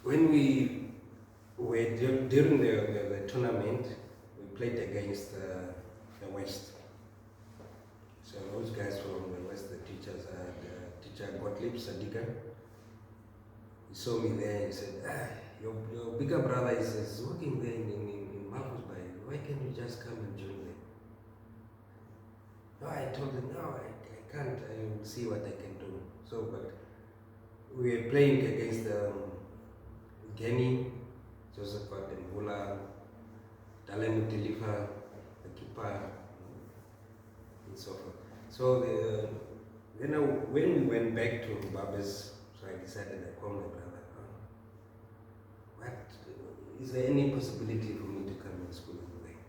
when we were during the tournament, we played against the West. So those guys from the West, the teachers, the teacher Gottlieb Sadika, he saw me there. He said, your bigger brother is working there in Marcus Bay. Why can't you just come and join them? No, I told him, no, I can't. I will see what I can do. So, but we were playing against Geni, Joseph Dembula, Dalemu Delifa, the keeper, and so forth. So when we went back to Babes, so I decided I called my brother. What is there any possibility for me to come and school over there?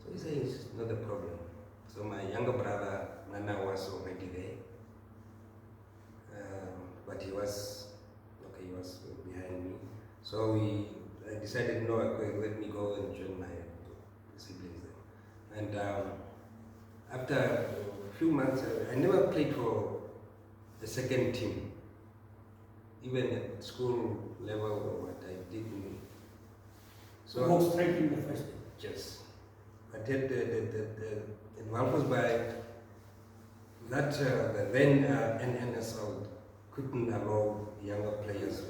So he said it's not a problem. So my younger brother Nana was already there, but he was behind me. So I decided no, let me go and join my siblings there. And after a few months, I never played for the second team, even at school level or what I didn't. So go straight in the first team. Yes, I did in Walfors by that the then NNSL couldn't allow younger players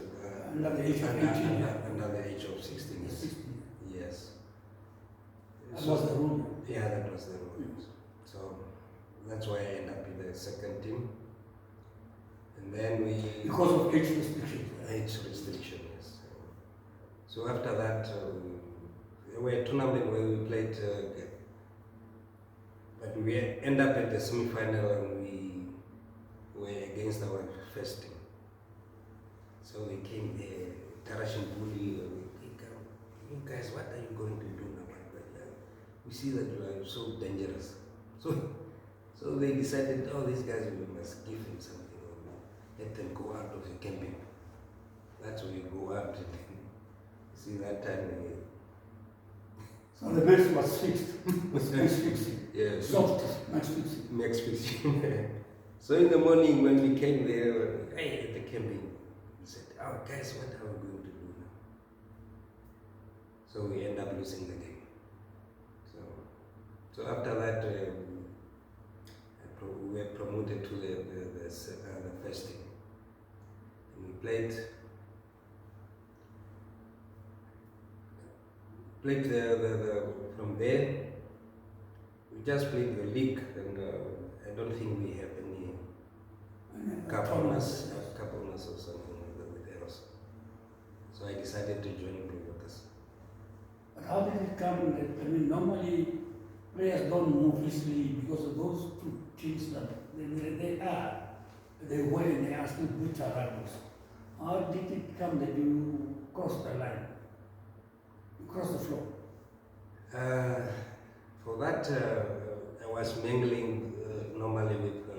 under the age of 18. Under the age of 16. 16. Yes. That was the rule. Yeah, that was the rule. So that's why I ended up in the second team. And then because of age restriction. Age restriction, yes. So after that, there were a tournament where we played, but we end up at the semi-final and we were against our first team. So we came there, Tarashin Bully, you guys, what are you going to do now? We see that you are so dangerous. So they decided, oh, these guys, we must give them something. Let them go out of the camping. That's where you go out and see that time. So the match was fixed. Was match fixing. Yeah. Soft match fixing. Match fixing. So in the morning when we came there, hey, at the camping, we said, oh guys, what are we going to do now? So we end up losing the game. So after that, we were promoted to the first team. And we played from there. We just played the league, and I don't think we have any coupleness or something like that with Eros. So I decided to join Blue Waters. But how did it come that, I mean, normally players don't move easily because of those two teams that they were and they are still bitter rivals. How did it come that you crossed the line? You crossed the floor? For that, I was mingling normally with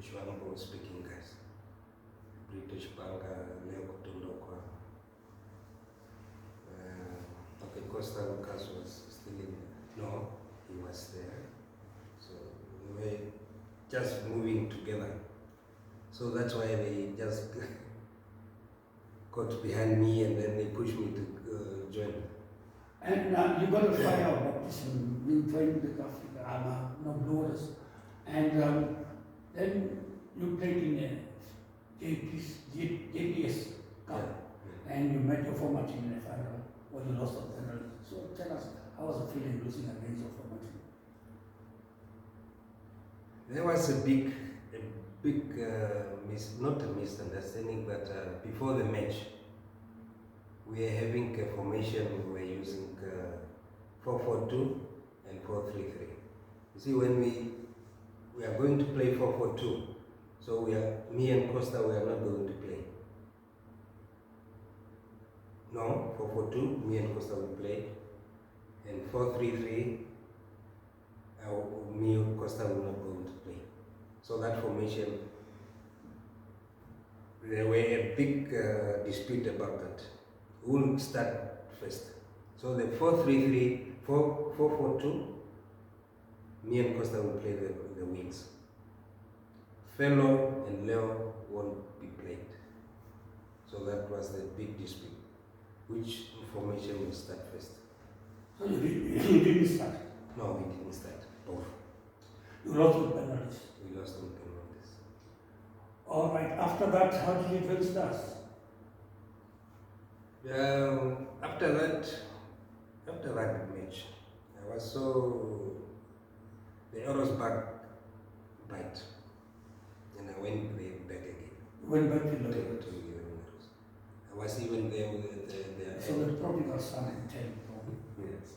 Shwango speaking guys. British Banga, Leo Kutundokwa. Okay, Costa Lucas was still in. No, he was there. So we were just moving together. So that's why they just got behind me and then they pushed me to join. And you got a fire baptism, you joined the Africa, no Blue Waters. And then you played in JPS Cup. Yeah. And you met your former team in the final when you lost the penalty. So tell us, how was the feeling losing against your former team? There was a big not a misunderstanding, but before the match, we were having a formation, we were using 4-4-2 and 4-3-3. You see, when we are going to play 4-4-2, so me and Costa, we are not going to play. No, 4-4-2, me and Costa will play. And 4-3-3, me and Costa will not going to play. So that formation, there were a big dispute about that. Who will start first? So the 4-3-3, 4-4-2, me and Costa will play the wings. Fellow and Leo won't be played. So that was the big dispute. Which formation will start first? So you didn't start. No, we didn't start. Both. You lost with penalties. We lost on penalties. All right. After that, how did you join Stars? After that match, I was so the arrows back bite, and I went back again. You went back to To the Arrows. I was even there with the So the prodigal son in 10. yes.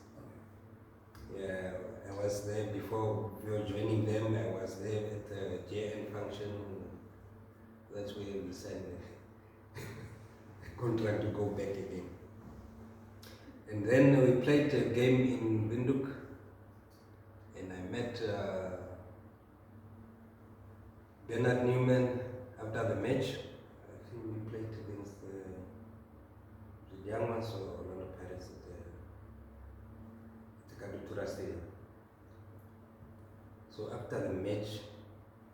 Yeah, I was there before joining them. I was there at the JN function. That's where we signed the contract to go back again. And then we played a game in Windhoek, and I met Bernard Newman after the match. I think we played against the young ones or Orlando Pirates at the Kadutura Stadium. So after the match,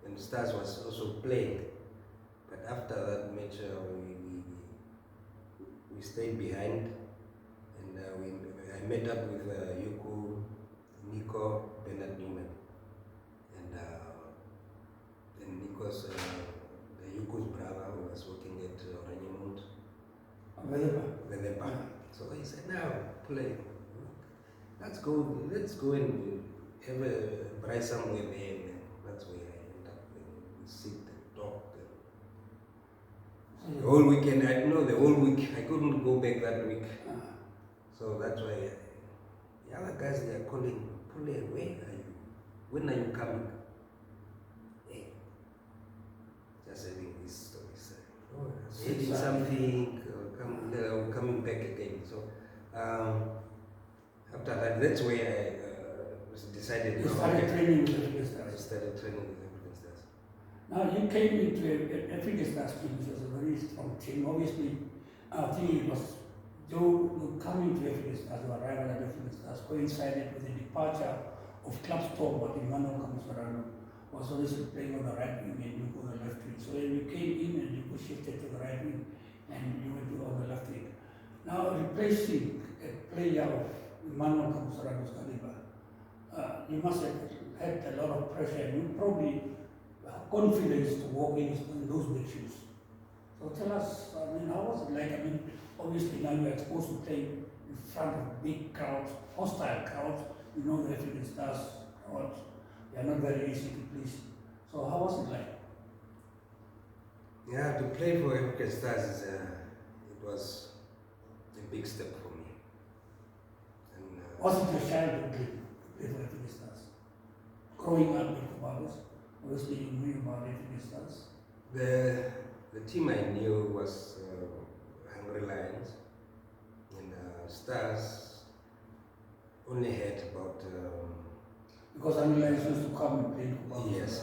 and Stars was also playing, but after that match we stayed behind, and I met up with Yuku, Nico, Bernard Newman, and Nico's Yuku's brother who was working at Oraniemont, Veleba. So he said, "Now play. Let's go and have a braai somewhere there." And that's where I ended up. We sit and talk. The whole weekend, the whole week, I couldn't go back that week. So that's why the other guys, they are calling, "Pule, where are you? When are you coming?" Hey, just having these stories. Having something, coming back again. So after that, that's where I decided. You started training with African I Stars. started training with African Stars. Now you came into an African Stars team, which was a very strong team. Obviously, I think it was Joe coming to African Stars, or arrival at African Stars, coincided with the departure of club stalwart Emmanuel Kamusorano, was obviously playing on the right wing and you on the left wing. So when you came in and you shifted to the right wing and you went to on the left wing. Now replacing a player of Emmanuel Kamusorano's caliber, you must have had a lot of pressure and you probably confidence to walk in those big shoes. So tell us, how was it like? Obviously now you're exposed to playing in front of big crowds, hostile crowds. You know the African Stars crowds, they are not very easy to please. So how was it like? Yeah, to play for African Stars it was a big step for me. And Was it your childhood dream to play for African Stars? Growing up in Barbados, obviously you knew about African Stars. the team I knew was Hungry Lions, and Stars only had about Because Lions used to come and play in Barbados. yes,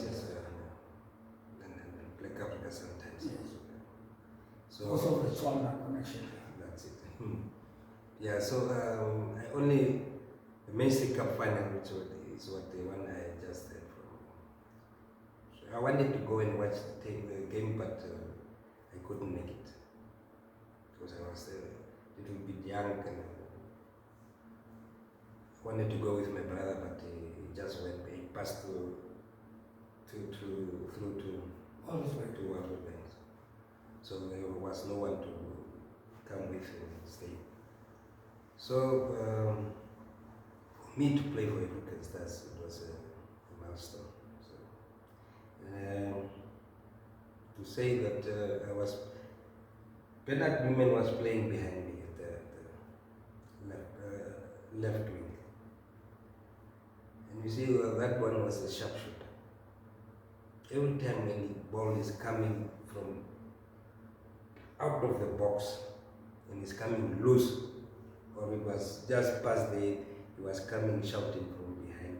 and Black Africa sometimes. Yes. So Also the Tswana connection. that's it. Yeah, so I only the Mainstay Cup final, which is what the one I just had from. So I wanted to go and watch the game, but I couldn't make it because I was a little bit young and wanted to go with my brother, but he just went. He passed through to Always right. to Walvis Banks. So there was no one to come with and stay. So for me to play for African Stars, it was a milestone. So to say that Bernard Newman was playing behind me at the left wing. And you see that one was a sharpshooter. Every time when the ball is coming from out of the box and it's coming loose, or it was just past the, he was coming shouting from behind.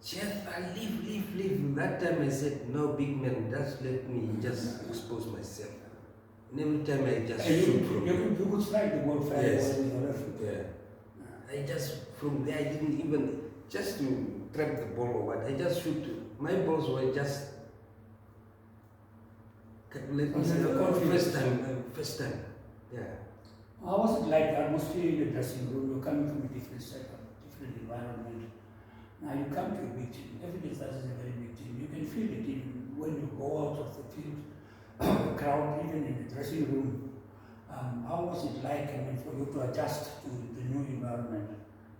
He said, "Chef, leave. That time I said, "No, big man, just let me just expose myself." And every time I just shoot from there. You could strike the ball fairly Yes. well with your left foot. Yeah. I just, from there, I didn't even, just to trap the ball or what, I just shoot. My balls were just Let me So say, there's a confidence. first time. Yeah. How was it like the atmosphere in the dressing room? You're coming from a different setup, different environment. Now you come to a big team. Evidence that is a very big team. You can feel it even when you go out of the field, the crowd, even in the dressing room. How was it like, for you to adjust to the new environment?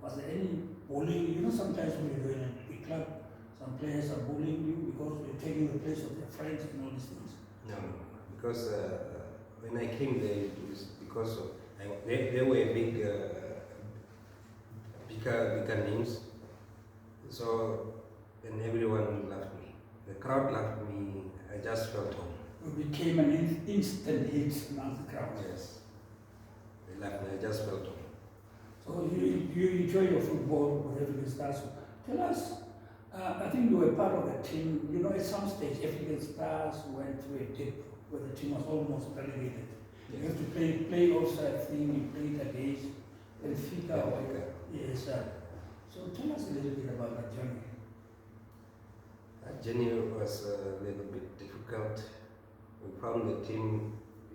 Was there any bullying? You know, sometimes when you're in a big club, some players are bullying you because you're taking the place of their friends and all these things. No, because when I came there, it was because of they were big, bigger names. So and everyone loved me. The crowd loved me. I just felt home. You became an instant hit among the crowd. Yes, they loved me. I just felt home. So you enjoy your football, whatever it is. Tell us, I think you were part of a team. You know, at some stage, African Stars went through a dip where the team was almost relegated. You have to play playoffs. I think you played against Benfica. Yes. So tell us a little bit about that journey. That journey was a little bit difficult. We found the team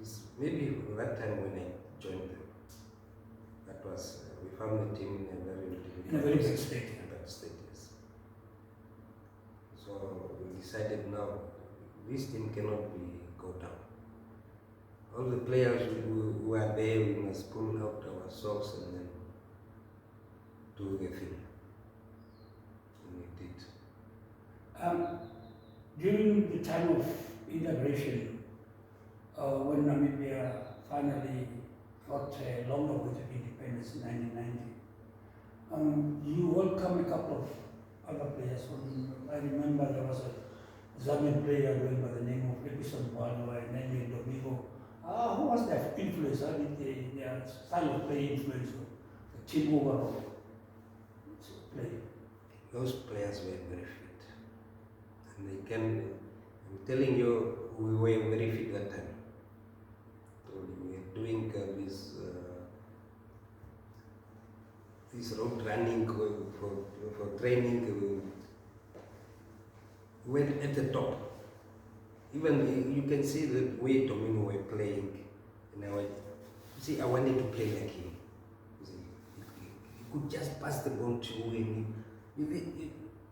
is maybe that time when I joined them. That was we found the team in a very difficult In a very bad state. in a bad state, yes. So we decided now this team cannot go down. All the players who are there, we must pull out our socks and then do the thing. And we did. During the time of integration, when Namibia finally got a long-awaited independence in 1990, you welcomed a couple of other players. I remember there was a Zambian player going by the name of Edison Boano and then Domingo. Who was their influence? How did their style of play influence the team overall play? Those players were very fit. And they can, I'm telling you, we were very fit that time. So we were doing this road running for training. We went at the top. Even you can see the way Domingo were playing. And I wanted to play like him. You see, he could just pass the ball to him.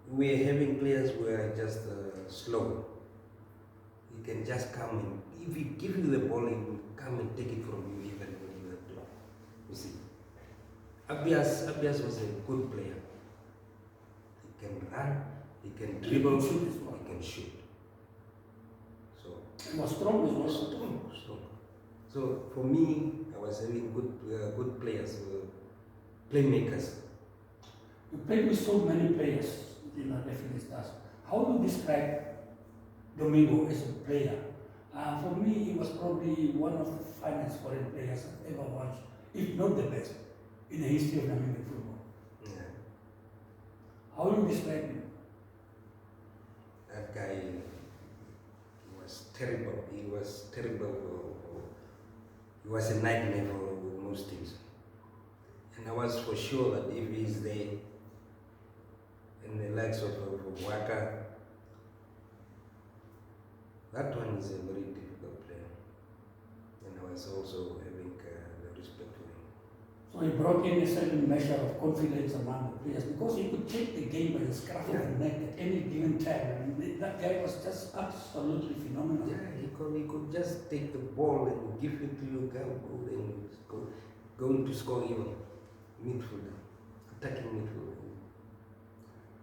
We are having players who are just slow. He can just come and if he give you the ball, he will come and take it from you even when you are down. You see, Abias was a good player. He can run, he can dribble, he can shoot. So he was strong as well. Strong. So for me, I was having good players, playmakers. You played with so many players in the African Stars. How do you describe Domingo as a player? For me, he was probably one of the finest foreign players I've ever watched, if not the best, in the history of Namibian football. Yeah. How do you describe him? That guy was terrible. He was terrible. He was a nightmare for most teams. And I was for sure that if he's there, and the likes of Waka, that one is a very difficult player. And I was also having the respect for him. So he brought in a certain measure of confidence among the players because he could take the game by the scruff of the neck at any given time. And that guy was just absolutely phenomenal. Yeah, he could just take the ball and give it to you, and go to score even midfielder, attacking midfielder.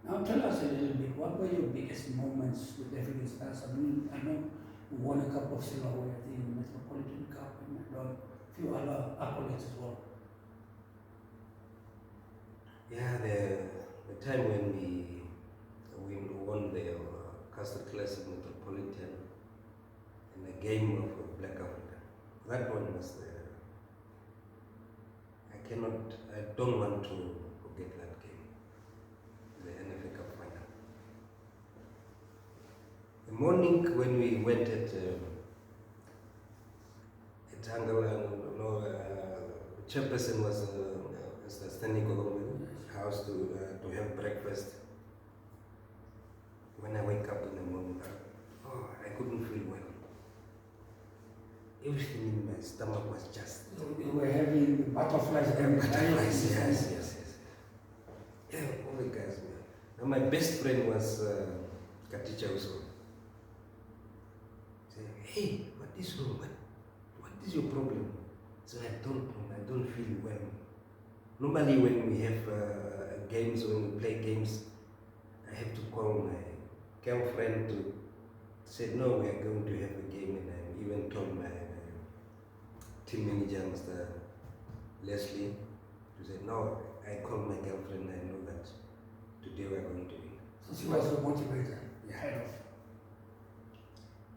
Now tell us a little bit, what were your biggest moments with African Stars? I mean, I know you won a couple of silverware, I think, in the Metropolitan Cup and a few other accolades as well. Yeah, the time when we won the Castle Classic Metropolitan in a game of Black Africa. That one was I don't want to forget that game, the NFA Cup final. The morning when we went at Angola, chairperson was standing on the house to have breakfast. When I wake up in the morning, I couldn't feel well. stomach was just You were having butterflies and butterflies. Yes. Yeah, all the guys. Now my best friend was Katicha also. Say, hey, what is wrong? What is your problem? So I don't know. I don't feel well. Normally when we have games, when we play games, I have to call my girlfriend to say, no, we are going to have a game, and I even told my team manager, Mr. Leslie, to say, no, I called my girlfriend, I know that today we are going to win. So she was the motivator. Yeah.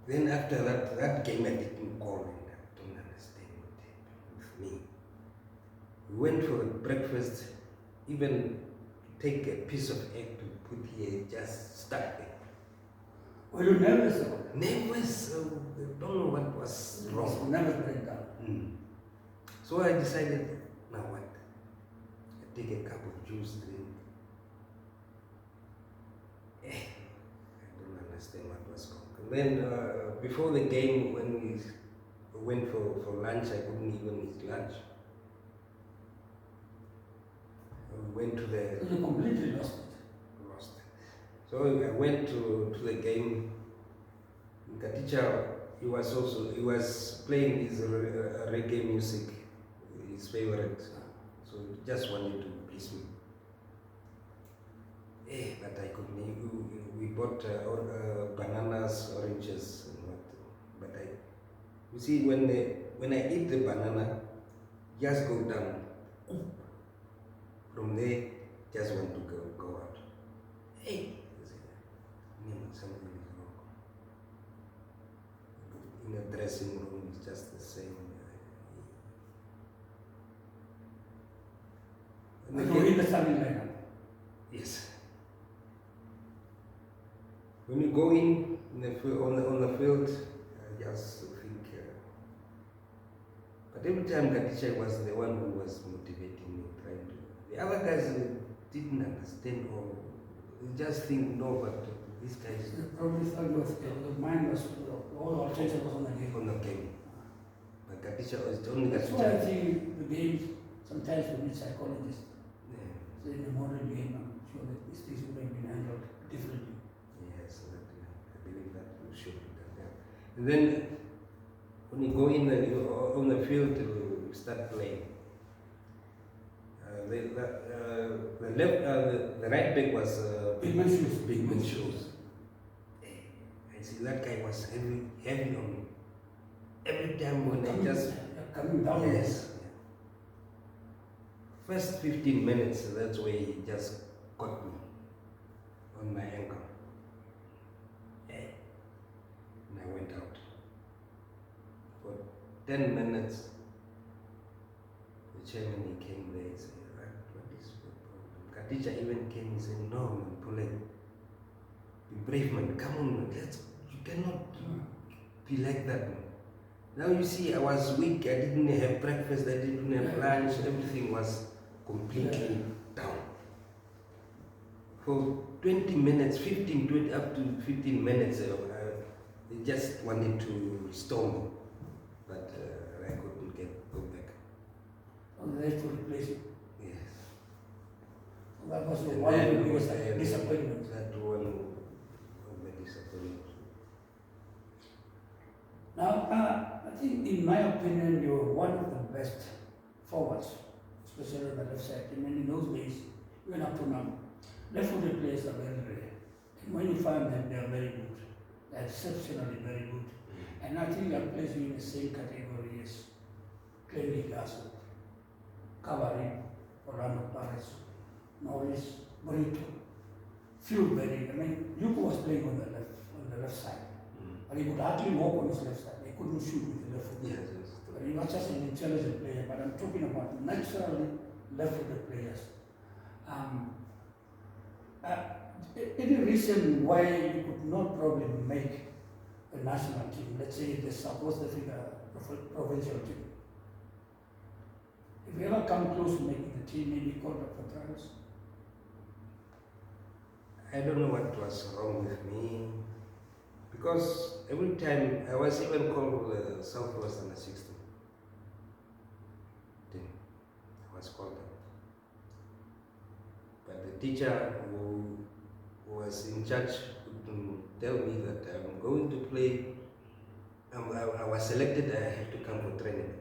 Then after that game I didn't call, and I don't understand what happened with me. We went for breakfast, even take a piece of egg to put here, just stuck there. Were you nervous about it? Nervous, I don't know what was wrong. Nervous breakdown. So I decided, now what? I take a cup of juice, drink. I don't understand what was wrong. And then before the game, when we went for lunch, I couldn't even eat lunch. We went to the... So you completely lost it. So I went to the game. Katicha, he was playing his reggae music, his favorite. So he just wanted to please me. But I couldn't. We bought bananas, oranges, and what. But you see, when I eat the banana, just go down. From there, just want to go out. Something is wrong. In a dressing room, it's just the same. So in the starting lineup? Yes. When you go in on the field, I just think. But every time Katicha was the one who was motivating me, trying to. The other guys didn't understand or just think, no, but these guys. You probably thought the mind was, all our attention was on the game. On the game. But Katicha was only That's Katicha. why I think the games, sometimes we need psychologists. Yeah. So in the modern game, I'm sure that these things would have been handled differently. Yes, I believe that we should be done. Yeah. And then when you go in on the field to start playing, the right back was Bigman Shoes. Bigman Shoes. I see that guy was heavy on me. Every time when I just coming down. yes. First 15 minutes, that's where he just caught me on my ankle. And I went out. For 10 minutes, the chairman he came there and said, what is the problem? Katicha even came and said, no man, Pule, be brave man, come on man, you cannot be like that man. Now you see, I was weak, I didn't have breakfast, I didn't have lunch, everything was completely down. For 20 minutes, 20 up to 15 minutes, they just wanted to restore me, but I couldn't go back. On the to replace it. Yes. That was the And one then of the biggest I- disappointments. That one of the disappointment. Now, I think in my opinion, you're one of the best forwards, especially on the left side. I mean, in those days, even up to now, left-footed players are very rare. And when you find them, they are very good. They're exceptionally very good. And I think I'll place you in the same category as Clevie Gasso, Cavani, Orlando Paris, Norris, Bonito. Few very, I mean, Yuko was playing on the left side. But he could hardly walk on his left side. He couldn't shoot with the left foot. Yes. But he was just an intelligent player. But I'm talking about naturally left-footed players. Any reason why you could not probably make a national team? Let's say the South Africa provincial team. If you ever come close to making the team, maybe called up for trials. I don't know what was wrong with me, because every time I was even called the Southwest under 16. teacher who was in charge would tell me that I'm going to play. I was selected. I have to come for training,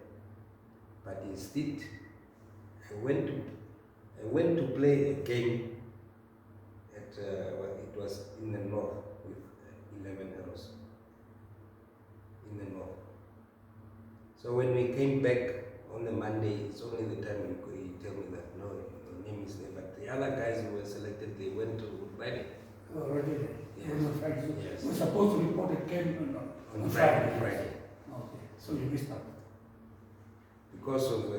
but instead I went to play a game at it was in the north with 11 arrows in the north. So when we came back on the Monday, it's only the time you tell me that no, your name is there. But the other guys who were selected, they went to Friday. Already, Yes. on Friday. So Yes. we're supposed to report a game On Friday. Okay, so you missed out. Because of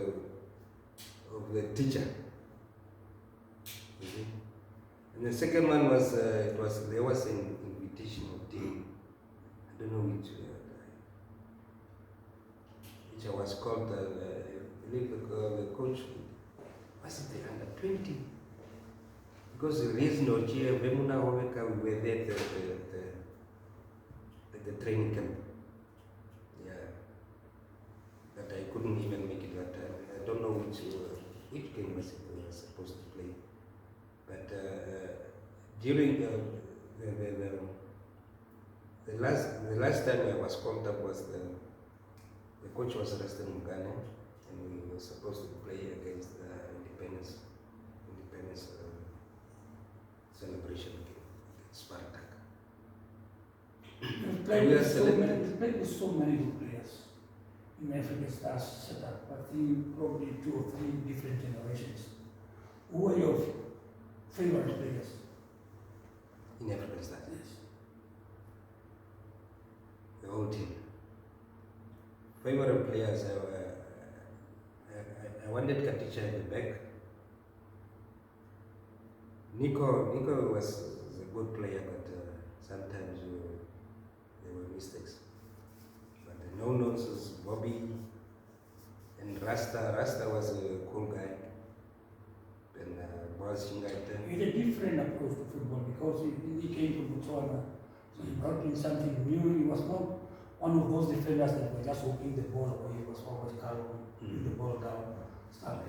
the teacher. Mhm. And the second one was there was an invitational team. I don't know which I was called. I believe the coach was it the under 20. Because the reason Ochia Vemuna Homeka we were there at the training camp. Yeah. But I couldn't even make it that time. I don't know which game was supposed to play. But during the last time I was called up was the coach was arrested in Ghana, and we were supposed to play against Independence celebration against Spartak. You've played We are with selected. so many good players in African Stars setup. I think probably 2 or 3 different generations. Who are your favorite players? In African Stars, Yes. the whole team. Favorite players, I wanted Katisha at the back. Nico was a good player, but sometimes there were mistakes. But the no-nonsense, Bobby and Rasta was a cool guy. And Boaz Chingaita. He had a different approach to football because he came from Botswana, so he brought in something new. He was not one of those defenders that were just walking the ball away. He was always calm, the ball down, start